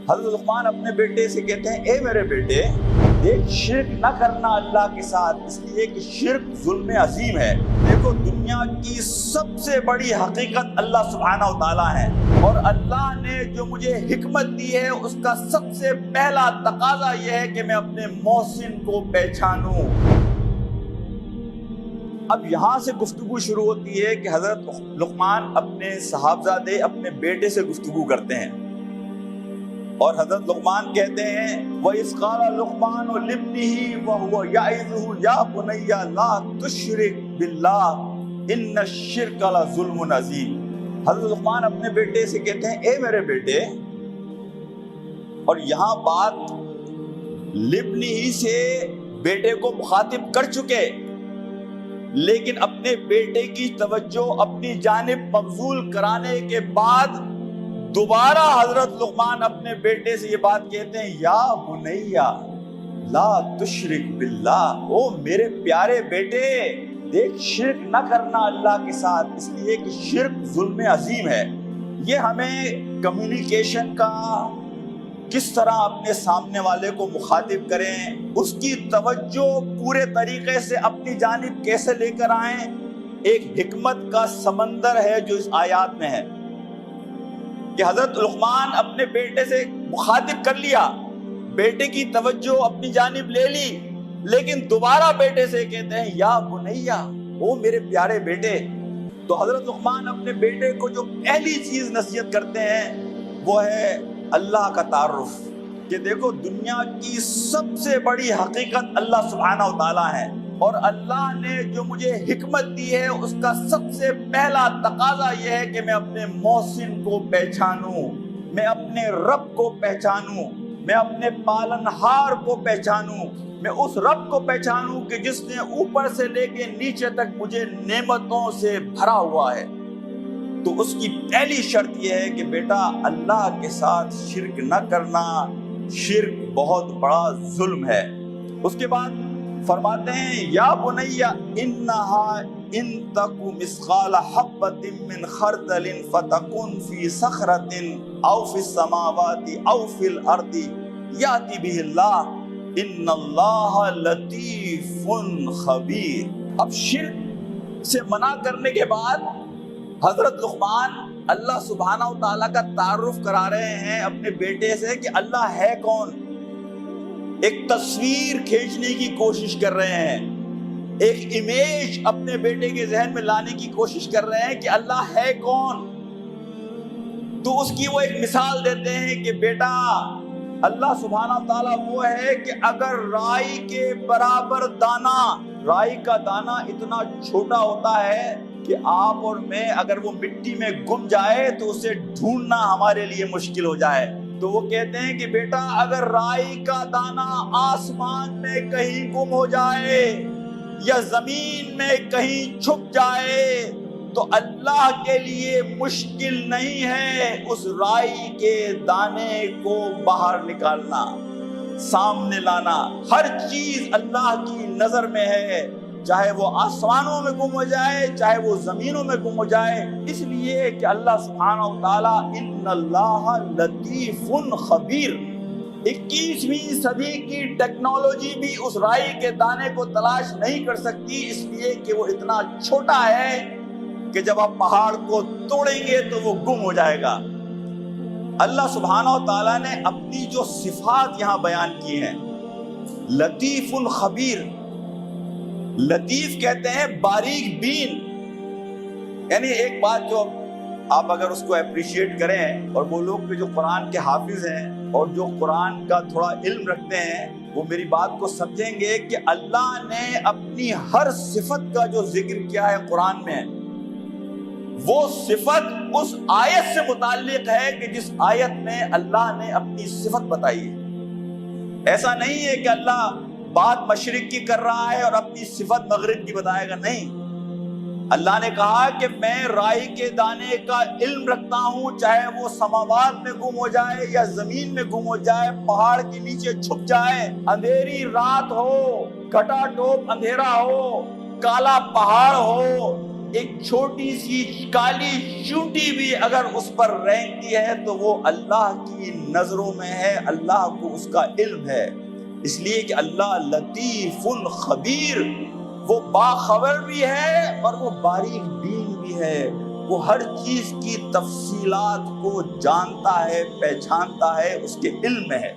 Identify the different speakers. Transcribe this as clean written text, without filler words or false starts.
Speaker 1: حضرت لقمان اپنے بیٹے سے کہتے ہیں اے میرے بیٹے دیکھ شرک نہ کرنا اللہ کے ساتھ، اس لیے کہ شرک ظلم عظیم ہے۔ دیکھو دنیا کی سب سے بڑی حقیقت اللہ سبحانہ و تعالیٰ ہے، اور اللہ نے جو مجھے حکمت دی ہے اس کا سب سے پہلا تقاضا یہ ہے کہ میں اپنے محسن کو پہچانوں۔ اب یہاں سے گفتگو شروع ہوتی ہے کہ حضرت لقمان اپنے صاحبزادے اپنے بیٹے سے گفتگو کرتے ہیں، اور حضرت لقمان کہتے ہیں وَإِذْ قَالَ لُقْمَانُ لِابْنِهِ وَهُوَ يَعِظُهُ يَا بُنَيَّ لَا تُشْرِكْ بِاللَّهِ إِنَّ الشِّرْكَ لَظُلْمٌ عَظِيمٌ۔ حضرت لقمان اپنے بیٹے سے کہتے ہیں اے میرے بیٹے، اور یہاں بات لِابْنِهِ سے بیٹے کو مخاطب کر چکے، لیکن اپنے بیٹے کی توجہ اپنی جانب مبذول کرانے کے بعد دوبارہ حضرت لقمان اپنے بیٹے سے یہ بات کہتے ہیں یا بنیا لا تشرک باللہ، او میرے پیارے بیٹے دیکھ شرک نہ کرنا اللہ کے ساتھ، اس لیے کہ شرک ظلم عظیم ہے۔ یہ ہمیں کمیونیکیشن کا کس طرح اپنے سامنے والے کو مخاطب کریں، اس کی توجہ پورے طریقے سے اپنی جانب کیسے لے کر آئیں، ایک حکمت کا سمندر ہے جو اس آیات میں ہے کہ حضرت لقمان اپنے بیٹے سے مخاطب کر لیا، بیٹے کی توجہ اپنی جانب لے لی، لیکن دوبارہ بیٹے سے کہتے ہیں یا بنیا، او میرے پیارے بیٹے۔ تو حضرت لقمان اپنے بیٹے کو جو پہلی چیز نصیحت کرتے ہیں وہ ہے اللہ کا تعارف، کہ دیکھو دنیا کی سب سے بڑی حقیقت اللہ سبحانہ و تعالیٰ ہے، اور اللہ نے جو مجھے حکمت دی ہے اس کا سب سے پہلا تقاضا یہ ہے کہ میں اپنے محسن کو پہچانوں، میں اپنے رب کو پہچانوں، میں اپنے پالنہار کو پہچانوں، میں اس رب کو پہچانوں کہ جس نے اوپر سے لے کے نیچے تک مجھے نعمتوں سے بھرا ہوا ہے۔ تو اس کی پہلی شرط یہ ہے کہ بیٹا اللہ کے ساتھ شرک نہ کرنا، شرک بہت بڑا ظلم ہے۔ اس کے بعد فرماتے ہیں یا بنیا انہا ان تک مثقال حبۃ من خردل فتکن فی صخرۃ او فی السماوات او فی الارض یأتی بہ اللہ ان اللہ لطیف خبیر۔ اب شرک سے منع کرنے کے بعد حضرت لقمان اللہ سبحانہ و تعالیٰ کا تعارف کرا رہے ہیں اپنے بیٹے سے کہ اللہ ہے کون، ایک تصویر کھینچنے کی کوشش کر رہے ہیں، ایک امیج اپنے بیٹے کے ذہن میں لانے کی کوشش کر رہے ہیں کہ اللہ ہے کون۔ تو اس کی وہ ایک مثال دیتے ہیں کہ بیٹا اللہ سبحانہ تعالیٰ وہ ہے کہ اگر رائی کے برابر دانہ، رائی کا دانہ اتنا چھوٹا ہوتا ہے کہ آپ اور میں اگر وہ مٹی میں گم جائے تو اسے ڈھونڈنا ہمارے لیے مشکل ہو جائے، تو وہ کہتے ہیں کہ بیٹا اگر رائی کا دانہ آسمان میں کہیں گم ہو جائے یا زمین میں کہیں چھپ جائے تو اللہ کے لیے مشکل نہیں ہے اس رائی کے دانے کو باہر نکالنا، سامنے لانا۔ ہر چیز اللہ کی نظر میں ہے، چاہے وہ آسمانوں میں گم ہو جائے چاہے وہ زمینوں میں گم ہو جائے، اس لیے کہ اللہ سبحانہ و تعالیٰ ان اللہ لطیف خبیر۔ 21ویں صدی کی ٹیکنالوجی بھی اس رائی کے دانے کو تلاش نہیں کر سکتی، اس لیے کہ وہ اتنا چھوٹا ہے کہ جب آپ پہاڑ کو توڑیں گے تو وہ گم ہو جائے گا۔ اللہ سبحانہ و تعالیٰ نے اپنی جو صفات یہاں بیان کی ہیں، لطیف خبیر، لطیف کہتے ہیں باریک بین، یعنی ایک بات جو آپ اگر اس کو اپریشیٹ کریں، اور وہ لوگ جو قرآن کے حافظ ہیں اور جو قرآن کا تھوڑا علم رکھتے ہیں وہ میری بات کو سمجھیں گے کہ اللہ نے اپنی ہر صفت کا جو ذکر کیا ہے قرآن میں، وہ صفت اس آیت سے متعلق ہے کہ جس آیت میں اللہ نے اپنی صفت بتائی ہے۔ ایسا نہیں ہے کہ اللہ بات مشرق کی کر رہا ہے اور اپنی صفت مغرب کی بتائے گا، نہیں۔ اللہ نے کہا کہ میں رائی کے دانے کا علم رکھتا ہوں، چاہے وہ سماوات میں گم ہو جائے یا زمین میں گم ہو جائے، پہاڑ کے نیچے چھپ جائے، اندھیری رات ہو، گھٹا ٹوپ اندھیرا ہو، کالا پہاڑ ہو، ایک چھوٹی سی کالی چونٹی بھی اگر اس پر رینگتی ہے تو وہ اللہ کی نظروں میں ہے، اللہ کو اس کا علم ہے، اس لیے کہ اللہ لطیف خبیر، وہ باخبر بھی ہے اور وہ باریک بین بھی ہے، وہ ہر چیز کی تفصیلات کو جانتا ہے، پہچانتا ہے، اس کے علم میں ہے۔